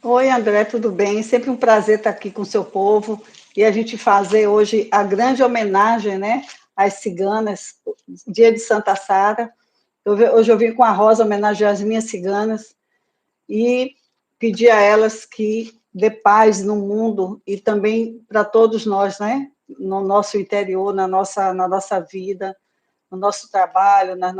Oi, André, tudo bem? Sempre um prazer estar aqui com o seu povo e a gente fazer hoje a grande homenagem, né, às ciganas, dia de Santa Sara. Hoje eu vim com a Rosa homenagear as minhas ciganas e pedir a elas que dê paz no mundo e também para todos nós, né, no nosso interior, na nossa vida, no nosso trabalho, nos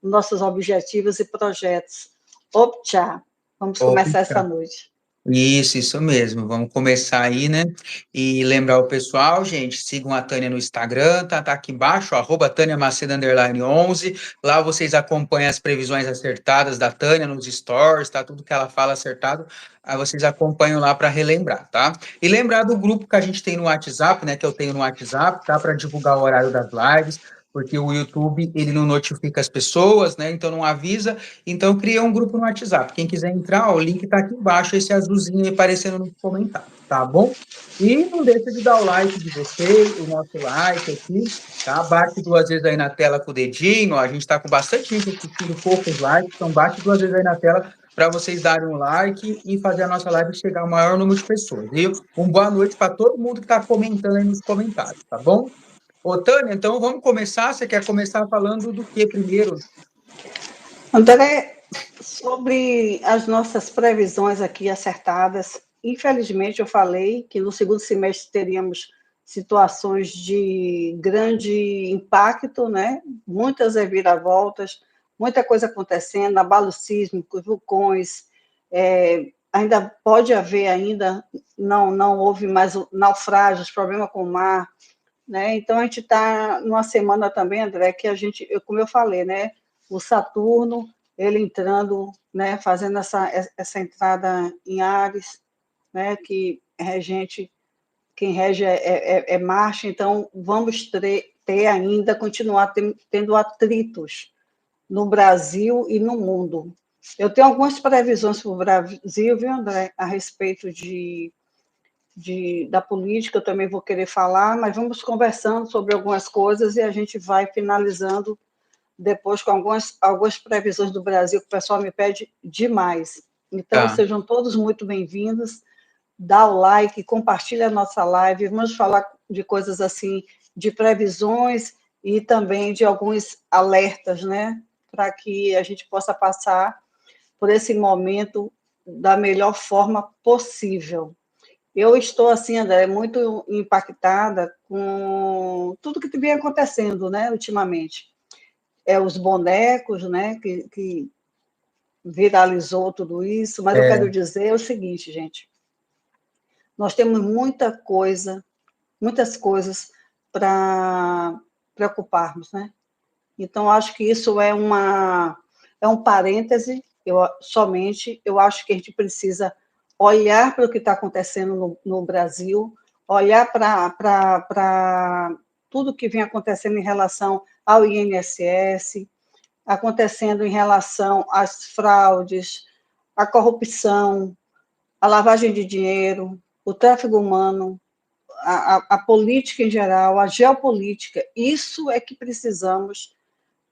nossos objetivos e projetos. Optcha! Vamos começar essa noite. Isso mesmo. Vamos começar aí, né? E lembrar o pessoal, gente, sigam a Tânia no Instagram, tá aqui embaixo, @Tânia Macedo _11. Lá vocês acompanham as previsões acertadas da Tânia nos stories, tá? Tudo que ela fala acertado, aí vocês acompanham lá para relembrar, tá? E lembrar do grupo que a gente tem no WhatsApp, né? Que eu tenho no WhatsApp, tá? Para divulgar o horário das lives, porque o YouTube, ele não notifica as pessoas, né? Então não avisa. Então, cria um grupo no WhatsApp. Quem quiser entrar, ó, o link está aqui embaixo, esse azulzinho aí aparecendo nos comentários, tá bom? E não deixa de dar o like de vocês, o nosso like aqui, tá? Bate duas vezes aí na tela com o dedinho, ó, a gente está com bastante gente assistindo, poucos likes, então bate duas vezes aí na tela para vocês darem um like e fazer a nossa live chegar ao maior número de pessoas. E uma boa noite para todo mundo que está comentando aí nos comentários, tá bom? Ô, Tânia, então vamos começar. Você quer começar falando do que primeiro? André, sobre as nossas previsões aqui acertadas, infelizmente eu falei que no segundo semestre teríamos situações de grande impacto, né? Muitas reviravoltas, muita coisa acontecendo, abalo sísmico, vulcões, ainda pode haver ainda, não houve mais naufrágios, problema com o mar, né? Então a gente está numa semana também, André, que como eu falei, né? O Saturno, ele entrando, né? Fazendo essa entrada em Áries, né? Que regente, quem rege é Marte, então vamos ter ainda, continuar tendo atritos no Brasil e no mundo. Eu tenho algumas previsões para o Brasil, viu, André, a respeito da política, eu também vou querer falar, mas vamos conversando sobre algumas coisas e a gente vai finalizando depois com algumas previsões do Brasil, que o pessoal me pede demais. Então, Tá. sejam todos muito bem-vindos, dá o like, compartilha a nossa live, vamos falar de coisas assim, de previsões e também de alguns alertas, né, para que a gente possa passar por esse momento da melhor forma possível. Eu estou, assim, André, muito impactada com tudo que vem acontecendo, né, ultimamente. Os bonecos, né, que viralizou tudo isso, mas eu É, quero dizer o seguinte, gente, nós temos muitas coisas para preocuparmos, né? Então, acho que isso é um parêntese, eu acho que a gente precisa olhar para o que está acontecendo no Brasil, olhar para tudo que vem acontecendo em relação ao INSS, acontecendo em relação às fraudes, à corrupção, à lavagem de dinheiro, o tráfico humano, a política em geral, a geopolítica. Isso é que precisamos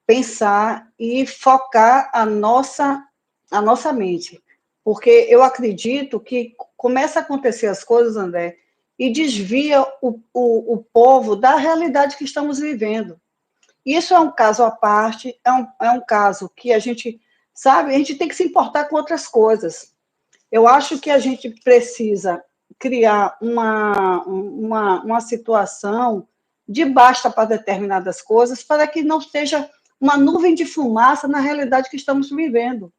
pensar e focar a nossa mente. Porque eu acredito que começa a acontecer as coisas, André, e desvia o povo da realidade que estamos vivendo. Isso é um caso à parte, é um caso que a gente, sabe, a gente tem que se importar com outras coisas. Eu acho que a gente precisa criar uma situação de basta para determinadas coisas, para que não seja uma nuvem de fumaça na realidade que estamos vivendo.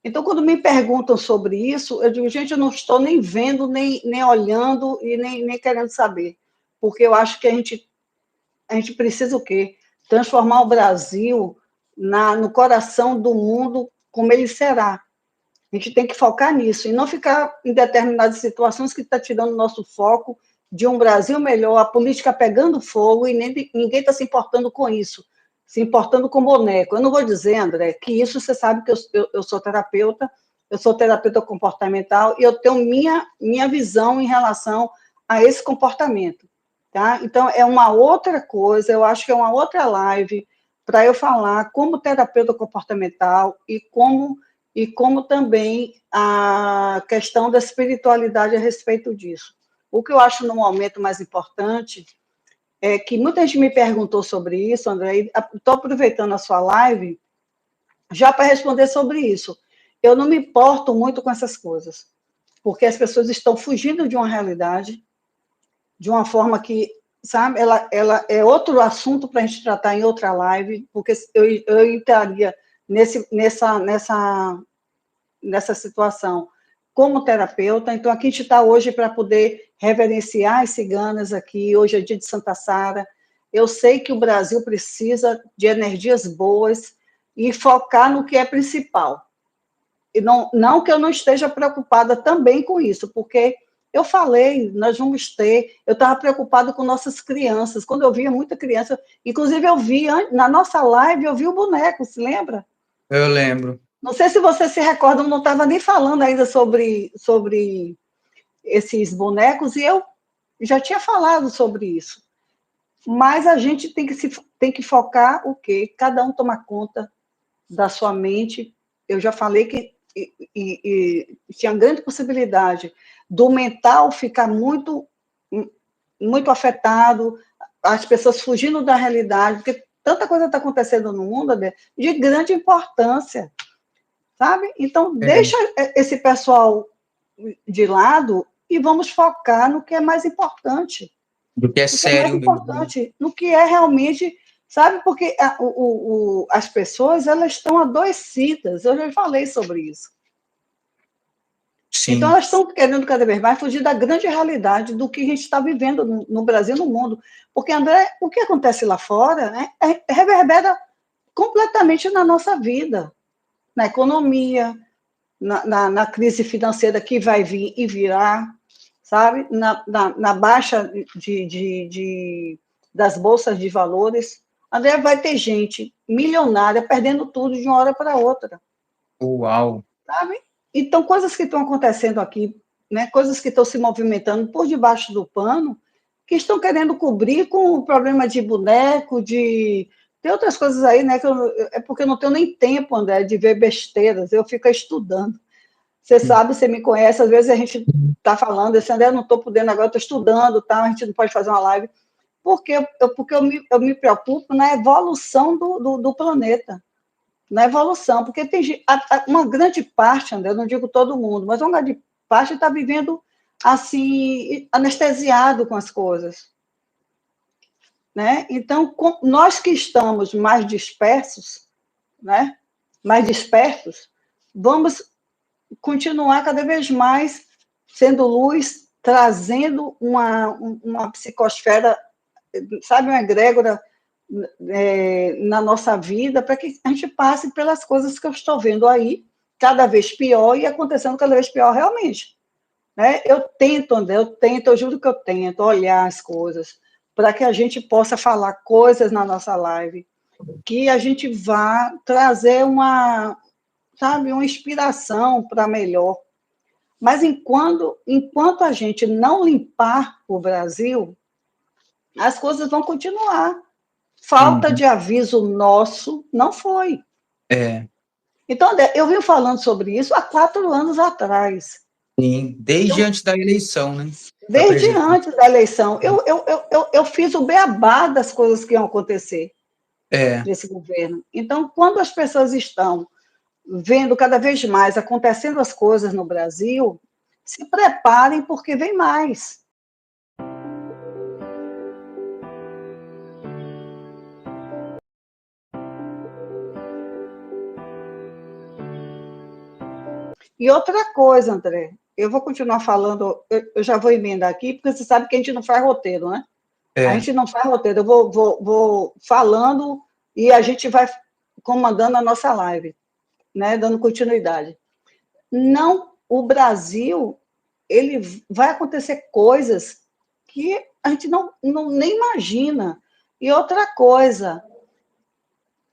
Então, quando me perguntam sobre isso, eu digo, gente, eu não estou nem vendo, nem olhando e nem querendo saber. Porque eu acho que a gente precisa o quê? Transformar o Brasil no coração do mundo como ele será. A gente tem que focar nisso e não ficar em determinadas situações que está tirando o nosso foco de um Brasil melhor, a política pegando fogo e ninguém está se importando com isso, se importando com boneco. Eu não vou dizer, André, que isso você sabe que eu sou terapeuta comportamental e eu tenho minha visão em relação a esse comportamento. Tá? Então, é uma outra coisa, eu acho que é uma outra live para eu falar como terapeuta comportamental e como e como também a questão da espiritualidade a respeito disso. O que eu acho no momento mais importante é que muita gente me perguntou sobre isso, André, e estou aproveitando a sua live já para responder sobre isso. Eu não me importo muito com essas coisas, porque as pessoas estão fugindo de uma realidade, de uma forma que, sabe, ela é outro assunto para a gente tratar em outra live, porque eu entraria nessa situação como terapeuta. Então, aqui a gente está hoje para poder reverenciar as ciganas aqui. Hoje é dia de Santa Sara. Eu sei que o Brasil precisa de energias boas e focar no que é principal. E não que eu não esteja preocupada também com isso, porque eu falei, nós vamos ter, eu estava preocupada com nossas crianças. Quando eu via muita criança, inclusive eu vi, na nossa live, eu vi o boneco, se lembra? Eu lembro. Não sei se você se recorda, eu não estava nem falando ainda sobre esses bonecos, e eu já tinha falado sobre isso. Mas a gente tem que focar o quê? Cada um tomar conta da sua mente. Eu já falei que tinha grande possibilidade do mental ficar muito, muito afetado, as pessoas fugindo da realidade, porque tanta coisa está acontecendo no mundo, de grande importância. Sabe? Então, deixa esse pessoal de lado e vamos focar no que é mais importante. Do que é sério mesmo. Importante, no que é realmente, sabe? Porque as pessoas, elas estão adoecidas, eu já falei sobre isso. Sim. Então, elas estão querendo cada vez mais fugir da grande realidade do que a gente está vivendo no Brasil e no mundo. Porque, André, o que acontece lá fora, né, reverbera completamente na nossa vida, na economia, na crise financeira que vai vir e virá, sabe? Na baixa das bolsas de valores. André, vai ter gente milionária perdendo tudo de uma hora para outra. Uau! Sabe? Então, coisas que estão acontecendo aqui, né? Coisas que estão se movimentando por debaixo do pano, que estão querendo cobrir com o problema de boneco, tem outras coisas aí, né? É porque eu não tenho nem tempo, André, de ver besteiras, eu fico estudando. Você sabe, você me conhece, às vezes a gente está falando, esse André, eu não estou podendo agora, estou estudando, tá? A gente não pode fazer uma live, porque eu me preocupo na evolução do planeta, na evolução, porque tem uma grande parte, André, eu não digo todo mundo, mas uma grande parte está vivendo assim, anestesiado com as coisas. Né? Então, nós que estamos mais dispersos, né? Mais despertos, vamos continuar cada vez mais sendo luz, trazendo uma psicosfera, sabe, uma egrégora na nossa vida, para que a gente passe pelas coisas que eu estou vendo aí, cada vez pior e acontecendo cada vez pior realmente. Né? Eu tento, André, eu juro que eu tento olhar as coisas para que a gente possa falar coisas na nossa live, que a gente vá trazer sabe, uma inspiração para melhor. Mas enquanto a gente não limpar o Brasil, as coisas vão continuar. Falta de aviso nosso não foi. Então, eu vim falando sobre isso há 4 anos atrás. Sim, desde antes da eleição, né? Desde antes da eleição. Eu fiz o beabá das coisas que iam acontecer nesse governo. Então, quando as pessoas estão vendo cada vez mais acontecendo as coisas no Brasil, se preparem, porque vem mais. E outra coisa, André, eu vou continuar falando, eu já vou emendar aqui, porque você sabe que a gente não faz roteiro, né? A gente não faz roteiro, eu vou falando e a gente vai comandando a nossa live, né? Dando continuidade. Não, o Brasil, ele vai acontecer coisas que a gente nem imagina. E outra coisa,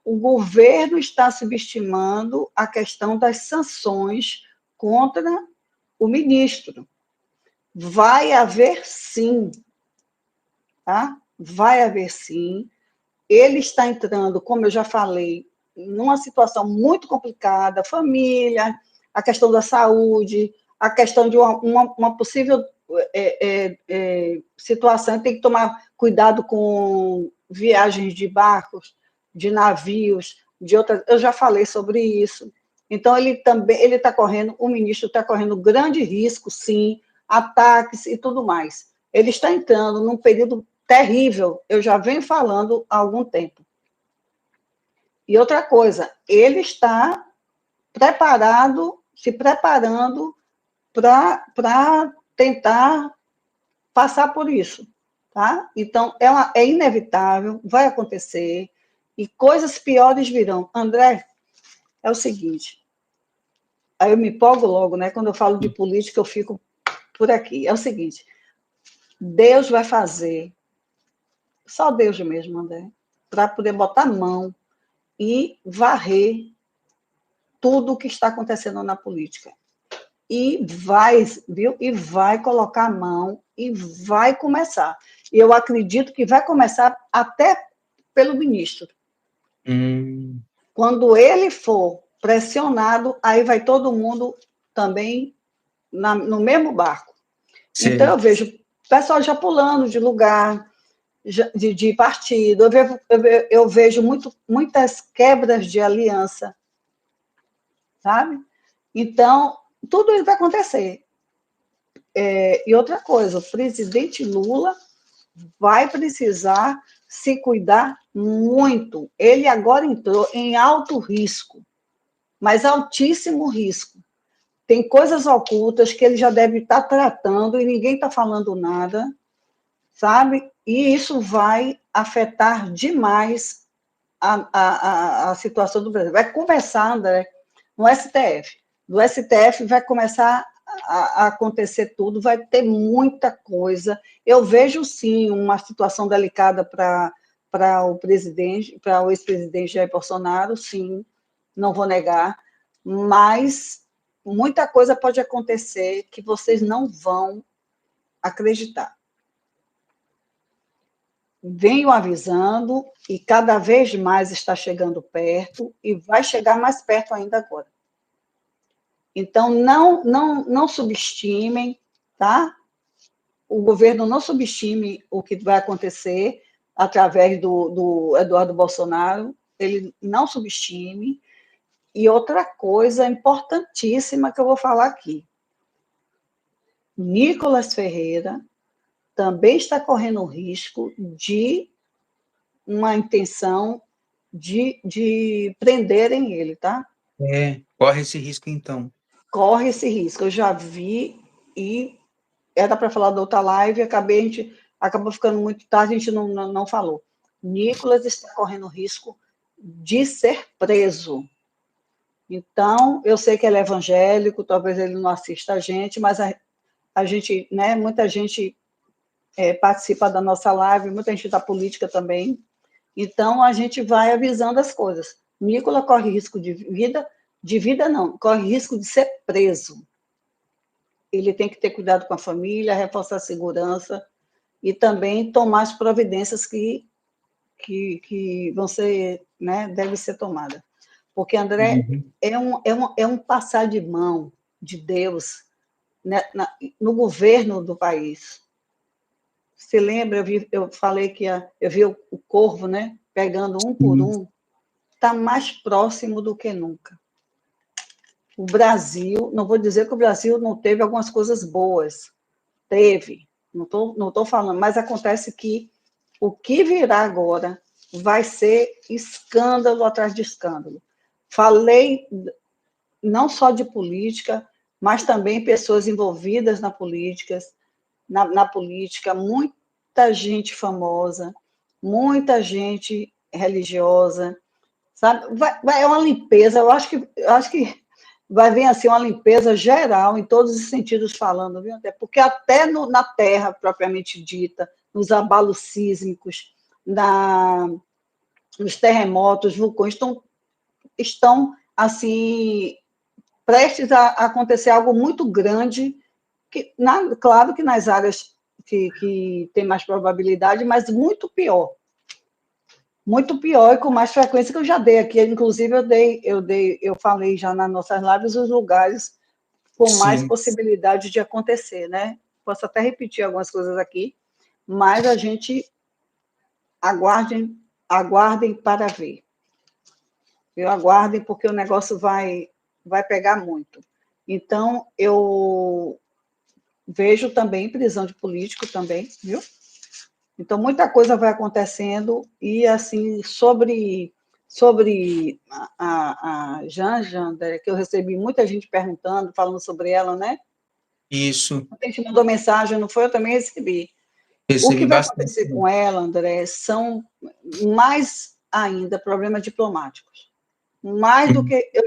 o governo está subestimando a questão das sanções contra o ministro. Vai haver sim, tá? Vai haver sim. Ele está entrando, como eu já falei, numa situação muito complicada, família, a questão da saúde, a questão de uma possível situação, tem que tomar cuidado com viagens de barcos, de navios, de outras. Eu já falei sobre isso. Então, o ministro está correndo grande risco, sim, ataques e tudo mais. Ele está entrando num período terrível, eu já venho falando há algum tempo. E outra coisa, ele está se preparando para tentar passar por isso, tá? Então, é inevitável, vai acontecer, e coisas piores virão. André, é o seguinte, aí eu me empolgo logo, né? Quando eu falo de política, eu fico por aqui. É o seguinte, Deus vai fazer, só Deus mesmo, André, para poder botar a mão e varrer tudo o que está acontecendo na política. E vai, viu? E vai colocar a mão e vai começar. E eu acredito que vai começar até pelo ministro. Quando ele for pressionado, aí vai todo mundo também no mesmo barco. Sim. Então, eu vejo o pessoal já pulando de lugar, de partido, eu vejo muitas quebras de aliança, sabe? Então, tudo isso vai acontecer. E outra coisa, o presidente Lula vai precisar se cuidar muito. Ele agora entrou em alto risco, mas altíssimo risco. Tem coisas ocultas que ele já deve estar tratando e ninguém está falando nada, sabe? E isso vai afetar demais a situação do Brasil. Vai começar, André, no STF. Do STF vai começar a acontecer tudo, vai ter muita coisa. Eu vejo, sim, uma situação delicada para o presidente, para o ex-presidente Jair Bolsonaro, sim, não vou negar, mas muita coisa pode acontecer que vocês não vão acreditar. Venho avisando e cada vez mais está chegando perto e vai chegar mais perto ainda agora. Então, não subestimem, tá? O governo não subestime o que vai acontecer através do Eduardo Bolsonaro, ele não subestime. E outra coisa importantíssima que eu vou falar aqui. Nicolas Ferreira também está correndo o risco de uma intenção de prenderem ele, tá? Corre esse risco, então. Corre esse risco. Eu já vi e era para falar da outra live, a gente acabou ficando muito tarde, a gente não falou. Nicolas está correndo risco de ser preso. Então, eu sei que ele é evangélico, talvez ele não assista a gente, mas a gente, né, muita gente participa da nossa live, muita gente da política também. Então, a gente vai avisando as coisas. Nicolas corre risco de vida não, corre risco de ser preso. Ele tem que ter cuidado com a família, reforçar a segurança e também tomar as providências que vão ser, né, devem ser tomadas. Porque, André, é um passar de mão de Deus, né, no governo do país. Você lembra, eu falei que eu vi o corvo, né, pegando um por um, está mais próximo do que nunca. O Brasil, não vou dizer que o Brasil não teve algumas coisas boas, teve, não tô falando, mas acontece que o que virá agora vai ser escândalo atrás de escândalo. Falei não só de política, mas também pessoas envolvidas na política, muita gente famosa, muita gente religiosa, sabe? É uma limpeza, eu acho que vai vir assim uma limpeza geral em todos os sentidos falando, viu? Porque até na terra propriamente dita, nos abalos sísmicos, nos terremotos, vulcões estão assim prestes a acontecer algo muito grande, claro que nas áreas que tem mais probabilidade, mas muito pior. muito pior e com mais frequência que eu já dei aqui. Inclusive, eu falei já nas nossas lives os lugares com mais Sim. possibilidade de acontecer, né? Posso até repetir algumas coisas aqui, mas a gente aguardem para ver. Eu aguardem porque o negócio vai pegar muito. Então, eu vejo também prisão de político também, viu? Então, muita coisa vai acontecendo e, assim, sobre a Janja, que eu recebi muita gente perguntando, falando sobre ela, né? Isso, A gente mandou mensagem, não foi? Eu também recebi. O que recebi vai bastante. acontecer com ela, André, são mais ainda problemas diplomáticos. Mais do que... Eu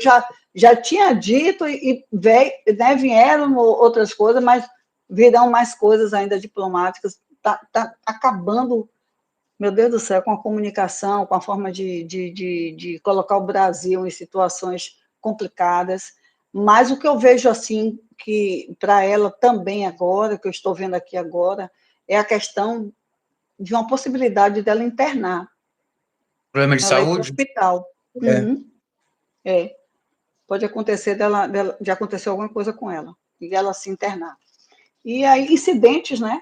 já tinha dito e né, vieram outras coisas, mas virão mais coisas ainda diplomáticas. Está acabando, meu Deus do céu, com a comunicação, com a forma de colocar o Brasil em situações complicadas. Mas o que eu vejo, assim, que para ela também agora, que eu estou vendo aqui agora, é a questão de uma possibilidade dela internar. Problema de Ela ir para o saúde? hospital. É. Uhum. Pode acontecer de acontecer alguma coisa com ela, e ela se internar. E aí, incidentes, né?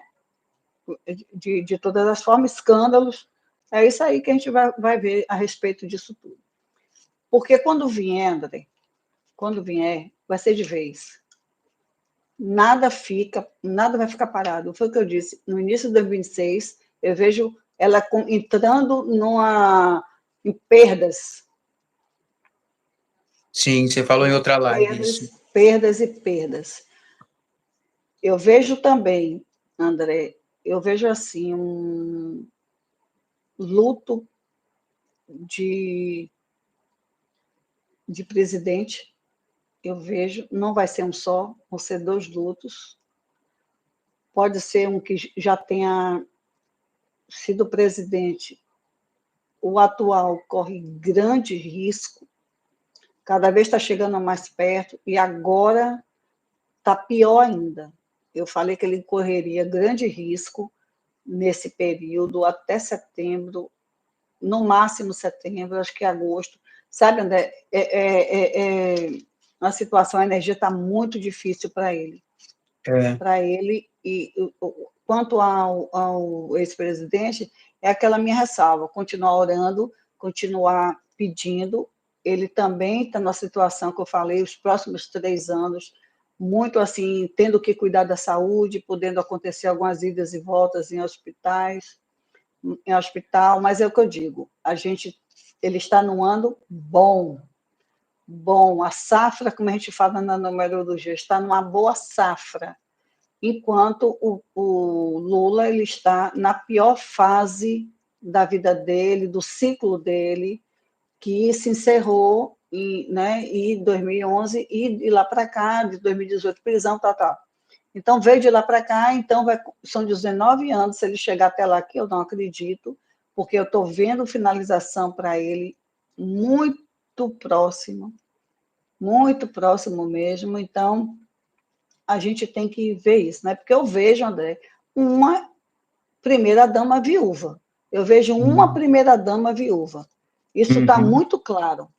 De todas as formas, escândalos. É isso aí que a gente vai ver a respeito disso tudo. Porque quando vier, André, vai ser de vez. Nada vai ficar parado. Foi o que eu disse. No início de 2026, eu vejo ela entrando em perdas. Sim, você falou em outra live isso. Perdas e perdas. Eu vejo também, André, eu vejo assim um luto de presidente. Eu vejo, não vai ser um só, vão ser 2 lutos. Pode ser um que já tenha sido presidente, o atual corre grande risco, cada vez está chegando mais perto, e agora está pior ainda. Eu falei que ele correria grande risco nesse período, até setembro, no máximo setembro, acho que agosto. Sabe, André, a situação, a energia está muito difícil para ele. Para ele, e quanto ao ex-presidente, é aquela minha ressalva, continuar orando, continuar pedindo. Ele também está na situação que eu falei, os próximos 3 anos, muito assim, tendo que cuidar da saúde, podendo acontecer algumas idas e voltas em hospital, mas é o que eu digo, ele está num ano bom, a safra, como a gente fala na numerologia, está numa boa safra, enquanto o Lula ele está na pior fase da vida dele, do ciclo dele, que se encerrou em 2011 e de lá para cá, de 2018, prisão, tal. Então, veio de lá para cá, então são 19 anos, se ele chegar até lá, que eu não acredito, porque eu estou vendo finalização para ele muito próximo mesmo, então a gente tem que ver isso, né? Porque eu vejo, André, uma primeira-dama viúva. Eu vejo uma primeira-dama viúva. Isso está muito claro.